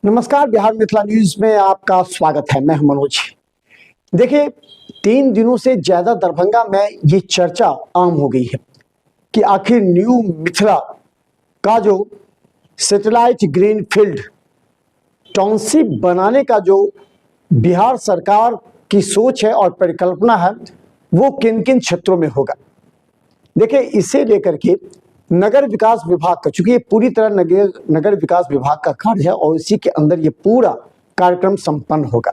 नमस्कार, बिहार मिथिला न्यूज में आपका स्वागत है। मैं हूं मनोज। देखिए, 3 दिनों से ज्यादा दरभंगा में ये चर्चा आम हो गई है कि आखिर न्यू मिथिला का जो सैटेलाइट ग्रीनफील्ड टाउनशिप बनाने का जो बिहार सरकार की सोच है और परिकल्पना है, वो किन किन क्षेत्रों में होगा। देखिए, इसे लेकर के नगर विकास विभाग का, चूंकि ये पूरी तरह नगर विकास विभाग का कार्य है और इसी के अंदर ये पूरा कार्यक्रम संपन्न होगा,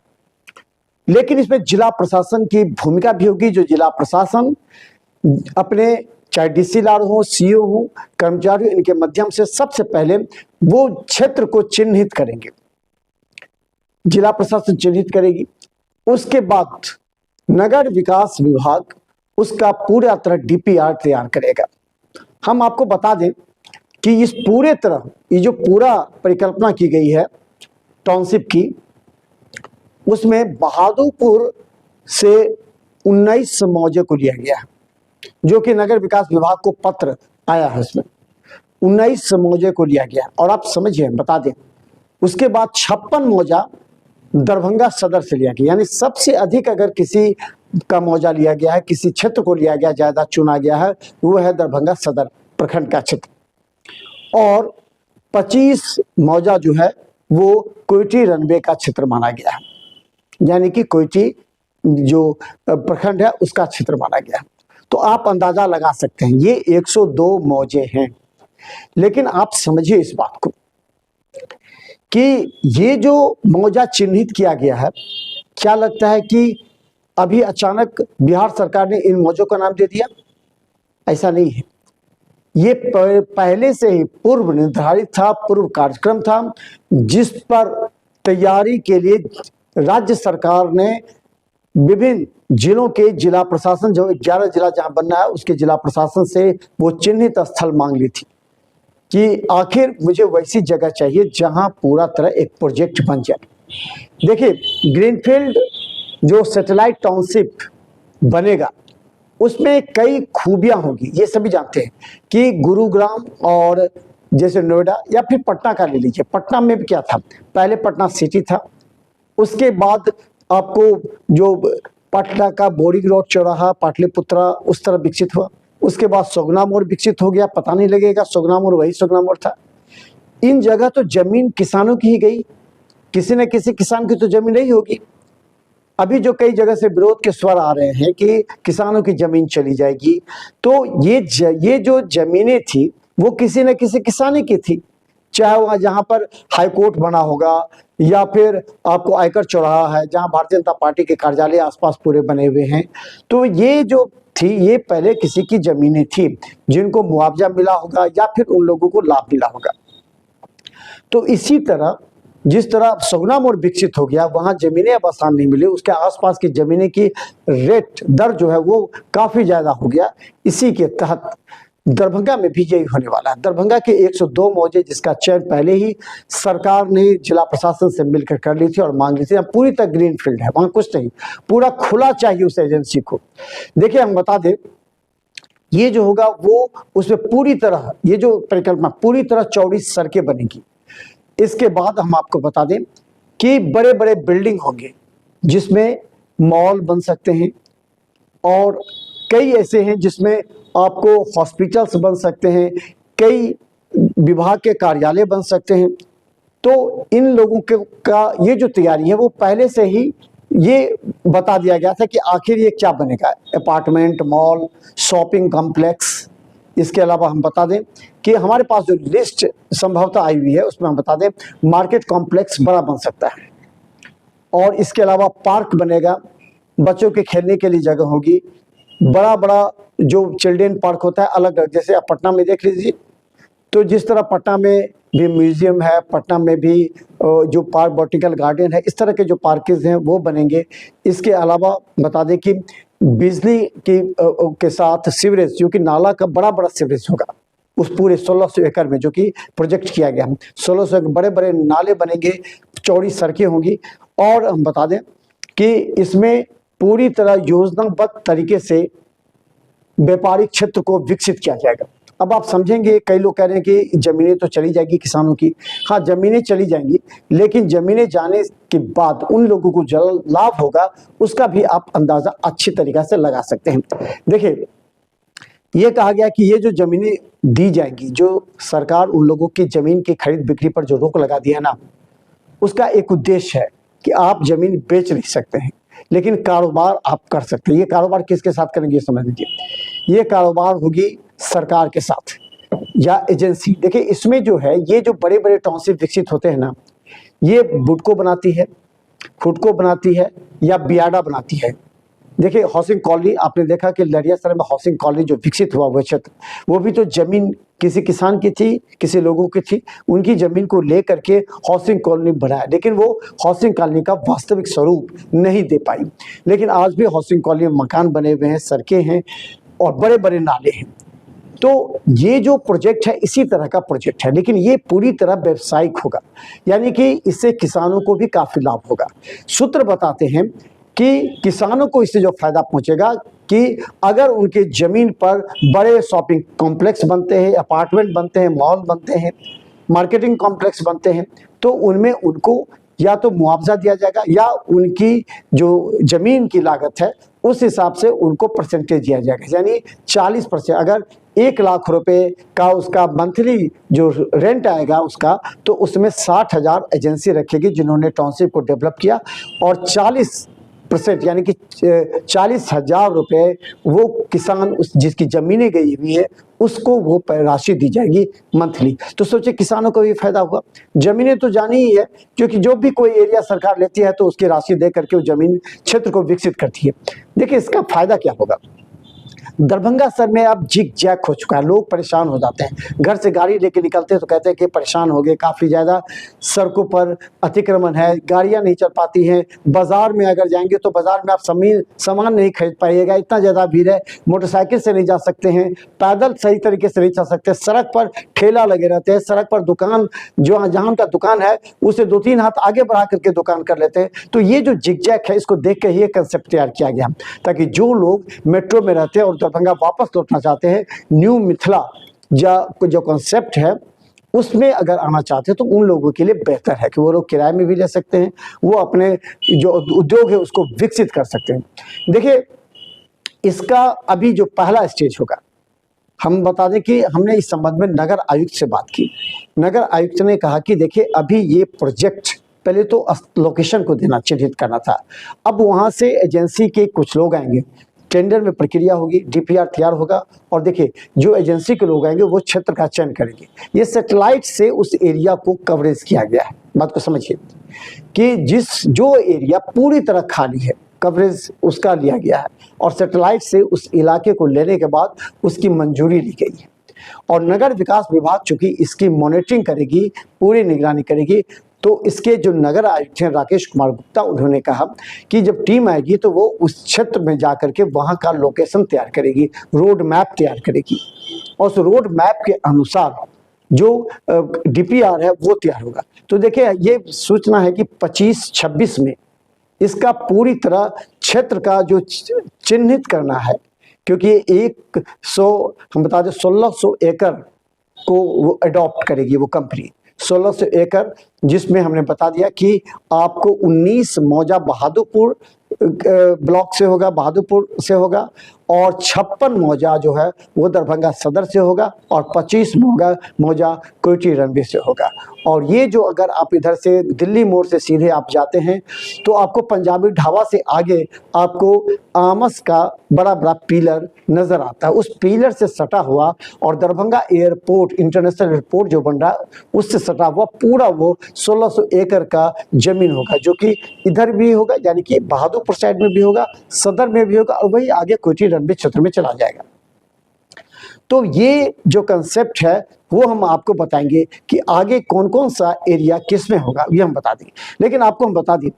लेकिन इसमें जिला प्रशासन की भूमिका भी होगी। जो जिला प्रशासन अपने चाहे डीसीएलआर हो, सीओ हो, कर्मचारी, इनके माध्यम से सबसे पहले वो क्षेत्र को चिन्हित करेंगे, जिला प्रशासन चिन्हित करेगी। उसके बाद नगर विकास विभाग उसका पूरा तरह डीपीआर तैयार करेगा। हम आपको बता दें कि इस पूरे तरह ये जो पूरा परिकल्पना की गई है टाउनशिप की, उसमें बहादुरपुर से 19 मौजे को लिया गया है, जो कि नगर विकास विभाग को पत्र आया है। उसमें 19 मौजे को लिया गया और आप समझिए, बता दें, उसके बाद 56 मौजा दरभंगा सदर से लिया गया। यानी सबसे अधिक अगर किसी का मौजा लिया गया है, किसी क्षेत्र को लिया गया, ज्यादा चुना गया है, वो है दरभंगा सदर प्रखंड का क्षेत्र। और 25 मौजा जो है वो कोयटी रनवे का क्षेत्र माना गया है, यानी कि कोयटी जो प्रखंड है उसका क्षेत्र माना गया है। तो आप अंदाजा लगा सकते हैं ये 102 मौजे हैं। लेकिन आप समझिए इस बात को कि ये जो मौजा चिन्हित किया गया है, क्या लगता है कि अभी अचानक बिहार सरकार ने इन मौजों का नाम दे दिया? ऐसा नहीं है। ये पहले से ही पूर्व निर्धारित था, पूर्व कार्यक्रम था, जिस पर तैयारी के लिए राज्य सरकार ने विभिन्न जिलों के जिला प्रशासन, जो 11 जिला जहां बनना है, उसके जिला प्रशासन से वो चिन्हित स्थल मांग ली थी कि आखिर मुझे वैसी जगह चाहिए जहां पूरा तरह एक प्रोजेक्ट बन जाए। देखिए, ग्रीनफील्ड जो सैटेलाइट टाउनशिप बनेगा उसमें कई खूबियां होंगी, ये सभी जानते हैं कि गुरुग्राम और जैसे नोएडा या फिर पटना का ले लीजिए। पटना में भी क्या था, पहले पटना सिटी था, उसके बाद आपको जो पटना का बोरिंग रोड चौराहा, पाटलिपुत्रा, उस तरह विकसित हुआ। उसके बाद सोगना मोड़ विकसित हो गया, पता नहीं लगेगा सोगना मोड़ वही सोगना मोड़ था। इन जगह तो जमीन किसानों की ही गई, किसी न किसी किसान की तो जमीन नहीं होगी। अभी जो कई जगह से विरोध के स्वर आ रहे हैं कि किसानों की जमीन चली जाएगी, तो ये जो जमीनें थी वो किसी न किसी किसानी की थी, चाहे वहाँ जहाँ पर हाई कोर्ट बना होगा या फिर आपको आयकर चौराहा है जहाँ भारतीय जनता पार्टी के कार्यालय आसपास पूरे बने हुए हैं। तो ये जो थी, ये पहले किसी की जमीनें थी जिनको मुआवजा मिला होगा या फिर उन लोगों को लाभ मिला होगा। तो इसी तरह जिस तरह सोगना मोड़ विकसित हो गया, वहां जमीनें अब आसान नहीं मिली, उसके आसपास की जमीनें की रेट दर जो है वो काफी ज्यादा हो गया। इसी के तहत दरभंगा में भी यही होने वाला है। दरभंगा के 102 मौजे जिसका चयन पहले ही सरकार ने जिला प्रशासन से मिलकर कर ली थी और मांग ली थी। पूरी तरह ग्रीन फील्ड है, वहां कुछ नहीं, पूरा खुला चाहिए उस एजेंसी को। देखिए, हम बता दें, ये जो होगा वो उसमें पूरी तरह, ये जो परिकल्पना पूरी तरह चौड़ी सड़कें बनेगी। इसके बाद हम आपको बता दें कि बड़े बड़े बिल्डिंग होंगे जिसमें मॉल बन सकते हैं और कई ऐसे हैं जिसमें आपको हॉस्पिटल्स बन सकते हैं, कई विभाग के कार्यालय बन सकते हैं। तो इन लोगों का ये जो तैयारी है वो पहले से ही ये बता दिया गया था कि आखिर ये क्या बनेगा, अपार्टमेंट, मॉल, शॉपिंग कॉम्प्लेक्स। इसके अलावा हम बता दें कि हमारे पास जो लिस्ट संभवतः आई हुई है उसमें हम बता दें मार्केट कॉम्प्लेक्स बड़ा बन सकता है, और इसके अलावा पार्क बनेगा, बच्चों के खेलने के लिए जगह होगी, बड़ा बड़ा जो चिल्ड्रेन पार्क होता है अलग अलग, जैसे आप पटना में देख लीजिए, तो जिस तरह पटना में भी म्यूजियम है, पटना में भी जो पार्क बॉटनिकल गार्डन है, इस तरह के जो पार्केज हैं वो बनेंगे। इसके अलावा बता दें कि बिजली की के साथ सीवरेज, जो कि नाला का बड़ा बड़ा सीवरेज होगा उस पूरे 1600 एकड़ में, जो कि प्रोजेक्ट किया गया। 1600 बड़े बड़े नाले बनेंगे, चौड़ी सड़कें होंगी। और हम बता दें कि इसमें पूरी तरह योजनाबद्ध तरीके से व्यापारिक क्षेत्र को विकसित किया जाएगा। अब आप समझेंगे, कई लोग कह रहे हैं कि जमीनें तो चली जाएगी किसानों की। हाँ, जमीनें चली जाएंगी, लेकिन जमीनें जाने के बाद उन लोगों को जो लाभ होगा उसका भी आप अंदाजा अच्छी तरीके से लगा सकते हैं। देखिए, ये कहा गया कि ये जो जमीनें दी जाएंगी, जो सरकार उन लोगों की जमीन की खरीद बिक्री पर जो रोक लगा दिया ना, उसका एक उद्देश्य है कि आप जमीन बेच नहीं सकते हैं, लेकिन कारोबार आप कर सकते हैं। ये कारोबार किसके साथ करेंगे, समझ लीजिए। ये कारोबार होगी सरकार के साथ या एजेंसी। देखिए, इसमें जो है, ये जो बड़े बड़े टाउनशिप विकसित होते हैं ना, ये बुडको बनाती है, फुडको बनाती है या बियाडा बनाती है। देखिए, हाउसिंग कॉलोनी आपने देखा कि लड़ियासराय में हाउसिंग कॉलोनी जो विकसित हुआ वो क्षेत्र, वो भी तो जमीन किसी किसान की थी, किसी लोगों की थी, उनकी जमीन को लेकर के हाउसिंग कॉलोनी बनाया, लेकिन वो हाउसिंग कॉलोनी का वास्तविक स्वरूप नहीं दे पाई। लेकिन आज भी हाउसिंग कॉलोनी में मकान बने हुए हैं, सड़कें हैं और बड़े बड़े नाले हैं। तो ये जो प्रोजेक्ट है इसी तरह का प्रोजेक्ट है, लेकिन ये पूरी तरह व्यावसायिक होगा, यानी कि इससे किसानों को भी काफी लाभ होगा। सूत्र बताते हैं कि किसानों को इससे जो फायदा पहुंचेगा कि अगर उनके जमीन पर बड़े शॉपिंग कॉम्प्लेक्स बनते हैं, अपार्टमेंट बनते हैं, मॉल बनते हैं, मार्केटिंग कॉम्प्लेक्स बनते हैं, तो उनमें उनको या तो मुआवजा दिया जाएगा या उनकी जो जमीन की लागत है उस हिसाब से उनको परसेंटेज दिया जाएगा। यानी 40%, अगर 1 लाख रुपए का उसका मंथली जो रेंट आएगा उसका, तो उसमें 60,000 एजेंसी रखेगी जिन्होंने टाउनशिप को डेवलप किया, और 40% यानी कि 40,000 रुपये वो किसान उस जिसकी जमीनें गई हुई है उसको वो राशि दी जाएगी मंथली। तो सोचिए, किसानों को भी फायदा होगा। जमीनें तो जानी ही है, क्योंकि जो भी कोई एरिया सरकार लेती है तो उसकी राशि दे करके वो जमीन क्षेत्र को विकसित करती है। देखिए, इसका फायदा क्या होगा। दरभंगा शहर में अब जिग जैग हो चुका है, लोग परेशान हो जाते हैं। घर से गाड़ी लेके निकलते हैं तो कहते हैं कि परेशान हो गए, काफ़ी ज़्यादा सड़कों पर अतिक्रमण है, गाड़ियां नहीं चल पाती हैं। बाजार में अगर जाएंगे तो बाजार में आप सामान नहीं खरीद पाइएगा, इतना ज़्यादा भीड़ है। मोटरसाइकिल से नहीं जा सकते हैं, पैदल सही तरीके से नहीं जा सकते, सड़क पर ठेला लगे रहते हैं, सड़क पर दुकान जो जहाँ उनका दुकान है उसे 2-3 हाथ आगे बढ़ा करके दुकान कर लेते हैं। तो ये जो जिग जैग है, इसको देख के ही कंसेप्ट तैयार किया गया, ताकि जो लोग मेट्रो में रहते हैं और दरभंगा वापस लौटना चाहते हैं, न्यू मिथिला जो कॉन्सेप्ट है उसमें अगर आना चाहते हैं तो उन लोगों के लिए बेहतर है कि वो लोग किराए में भी ले सकते हैं, वो अपने जो उद्योग है उसको विकसित कर सकते हैं। देखिए, इसका अभी जो पहला स्टेज होगा, हम बता दें कि हमने इस संबंध में नगर आयुक्त से बात की। नगर आयुक्त ने कहा कि देखिए, अभी ये प्रोजेक्ट पहले तो लोकेशन को देना, चिन्हित करना था, अब वहाँ से एजेंसी के कुछ लोग आएंगे, टेंडर में प्रक्रिया होगी, डीपीआर तैयार होगा, और देखिए जो एजेंसी के लोग आएंगे वो क्षेत्र का चयन करेंगे। ये सैटेलाइट से उस एरिया को कवरेज किया गया है। बात को समझिए कि जो एरिया पूरी तरह खाली है, कवरेज उसका लिया गया है, और सैटेलाइट से उस इलाके को लेने के बाद उसकी मंजूरी ली गई है। और नगर विकास विभाग चूंकि इसकी मॉनिटरिंग करेगी, पूरी निगरानी करेगी, तो इसके जो नगर आयुक्त हैं राकेश कुमार गुप्ता, उन्होंने कहा कि जब टीम आएगी तो वो उस क्षेत्र में जाकर के वहाँ का लोकेशन तैयार करेगी, रोड मैप तैयार करेगी, और उस रोड मैप के अनुसार जो डीपीआर है वो तैयार होगा। तो देखिए, ये सूचना है कि 25-26 में इसका पूरी तरह क्षेत्र का जो चिन्हित करना है, क्योंकि 100 हम बता दें 1600 एकड़ को वो अडॉप्ट करेगी वो कंपनी, 1600 एकड़, जिसमें हमने बता दिया कि आपको 19 मौजा बहादुरपुर ब्लॉक से होगा, बहादुरपुर से होगा, और 56 मौजा जो है वो दरभंगा सदर से होगा, और 25 मौजा कोयटी रनवे से होगा। और ये जो अगर आप इधर से दिल्ली मोड़ से सीधे आप जाते हैं तो आपको पंजाबी ढाबा से आगे आपको आमस का बड़ा बड़ा पिलर नजर आता है, उस पिलर से सटा हुआ, और दरभंगा एयरपोर्ट, इंटरनेशनल एयरपोर्ट जो बन रहा है उससे सटा हुआ पूरा वो 1600 एकड़ का जमीन होगा, जो कि इधर भी होगा, यानी कि बहादुरपुर साइड में भी होगा, सदर में भी होगा, और वही आगे कोयटी रनवे क्षेत्र में चला जाएगा। तो ये जो कंसेप्ट है वो हम आपको बताएंगे कि आगे कौन कौन सा एरिया किस में होगा, ये हम बता देंगे। लेकिन आपको हम बता दें,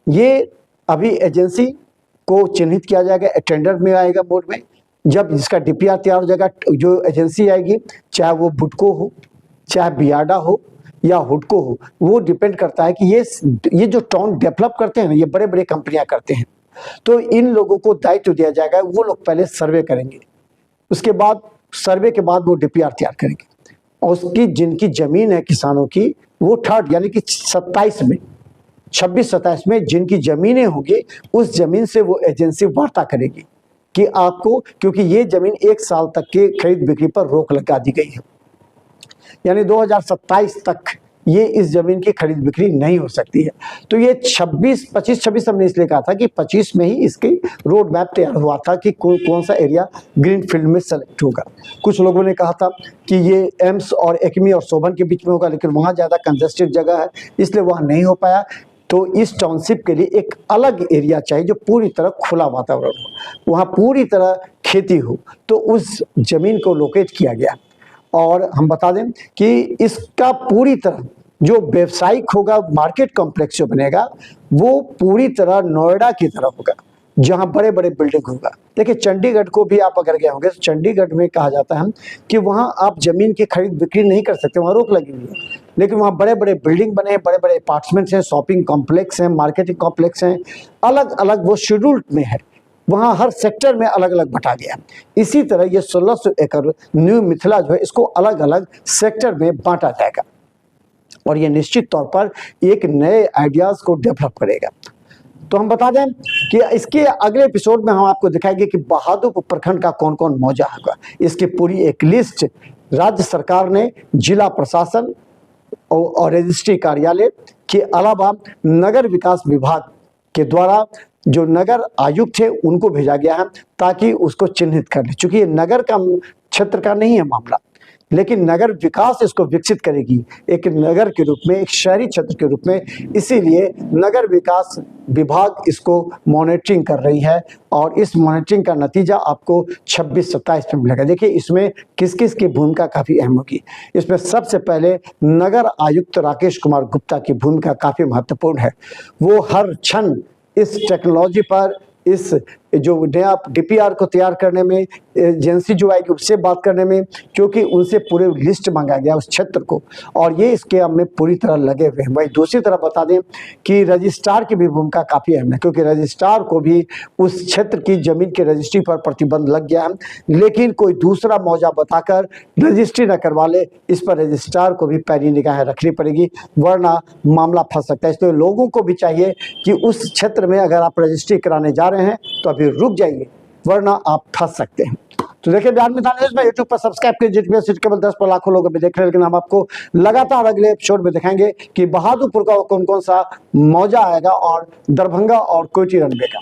ये अभी एजेंसी को चिन्हित किया जाएगा, टेंडर में आएगा बोर्ड में, जब इसका डीपीआर तैयार हो जाएगा, जो एजेंसी आएगी, चाहे वो बुडको हो, चाहे बियाडा हो या हुडको हो, वो डिपेंड करता है कि ये जो टाउन डेवलप करते हैं ना, ये बड़े बड़े कंपनियां करते हैं, तो इन लोगों को दायित्व दिया जाएगा, वो लोग पहले सर्वे करेंगे, उसके बाद सर्वे के बाद वो डीपीआर तैयार करेंगे और उसकी जिनकी जमीन है किसानों की वो थर्ड यानी कि 27 में 26-27 में जिनकी जमीनें होंगी उस जमीन से वो एजेंसी वार्ता करेगी कि आपको, क्योंकि ये जमीन 1 साल तक के खरीद बिक्री पर रोक लगा दी गई है, यानी 2027 तक ये इस जमीन की खरीद बिक्री नहीं हो सकती है। तो ये 25-26 हमने इसलिए कहा था कि 25 में ही इसकी रोड मैप तैयार हुआ था कि कौन सा एरिया ग्रीन फील्ड में सेलेक्ट होगा। कुछ लोगों ने कहा था कि ये एम्स और एक्मी और शोभन के बीच में होगा, लेकिन वहाँ ज़्यादा कंजेस्टेड जगह है इसलिए वहाँ नहीं हो पाया। तो इस टाउनशिप के लिए एक अलग एरिया चाहिए जो पूरी तरह खुला वातावरण हो, वहाँ पूरी तरह खेती हो, तो उस जमीन को लोकेट किया गया। और हम बता दें कि इसका पूरी तरह जो व्यावसायिक होगा, मार्केट कॉम्प्लेक्स जो बनेगा वो पूरी तरह नोएडा की तरह होगा जहां बड़े बड़े बिल्डिंग होगा। देखिए चंडीगढ़ को भी आप अगर गए होंगे तो चंडीगढ़ में कहा जाता है कि वहां आप जमीन की खरीद बिक्री नहीं कर सकते, वहां रोक लगी हुई है, लेकिन वहां बड़े बड़े बिल्डिंग बने हैं, बड़े बड़े अपार्टमेंट्स हैं, शॉपिंग कॉम्प्लेक्स हैं, मार्केटिंग कॉम्प्लेक्स हैं, अलग अलग वो शेड्यूल्ड में है, वहाँ हर सेक्टर में अलग अलग बटा गया। इसी तरह ये 1600 एकड़ न्यू मिथिला जो है इसको अलग अलग सेक्टर में बांटा जाएगा और ये निश्चित तौर पर एक नए आइडियाज को डेवलप करेगा। तो हम बता दें कि इसके अगले एपिसोड में हम आपको दिखाएंगे कि बहादुरपुर प्रखंड का कौन कौन मौजा होगा। इसकी पूरी एक लिस्ट राज्य सरकार ने जिला प्रशासन और रजिस्ट्री कार्यालय के अलावा नगर विकास विभाग के द्वारा जो नगर आयुक्त है उनको भेजा गया है ताकि उसको चिन्हित कर ले। चूंकि ये नगर का क्षेत्र का नहीं है मामला, लेकिन नगर विकास इसको विकसित करेगी एक नगर के रूप में, एक शहरी क्षेत्र के रूप में, इसीलिए नगर विकास विभाग इसको मॉनिटरिंग कर रही है और इस मॉनिटरिंग का नतीजा आपको 26-27 में मिलेगा। देखिए इसमें किस किस की भूमिका काफ़ी अहम होगी। इसमें सबसे पहले नगर आयुक्त राकेश कुमार गुप्ता की भूमिका काफ़ी महत्वपूर्ण है। वो हर क्षण इस टेक्नोलॉजी पर, इस जो नया डीपीआर को तैयार करने में, एजेंसी जो आएगी उससे बात करने में, क्योंकि उनसे पूरे लिस्ट मांगा गया उस क्षेत्र को और ये इसके में पूरी तरह लगे हुए हैं। वही दूसरी तरफ बता दें कि रजिस्ट्रार की भी भूमिका काफ़ी अहम है, क्योंकि रजिस्ट्रार को भी उस क्षेत्र की जमीन के रजिस्ट्री पर प्रतिबंध लग गया है, लेकिन कोई दूसरा मौजा बताकर रजिस्ट्री न करवा ले, इस पर रजिस्ट्रार को भी पैनी निगाहें रखनी पड़ेगी, वरना मामला फंस सकता है। इसलिए लोगों को भी चाहिए कि उस क्षेत्र में अगर आप रजिस्ट्री कराने जा रहे हैं तो अभी रुक जाइए, वरना आप फंस सकते हैं। तो देखिए बिहार मिथिला न्यूज़ में यूट्यूब पर सब्सक्राइब कीजिए, जिसमें केवल 10 पर लाखों लोग भी देख रहे हैं, लेकिन हम आपको लगातार अगले एपिसोड में दिखाएंगे कि बहादुरपुर का कौन कौन सा मौजा आएगा और दरभंगा और कोयटी रनवे का।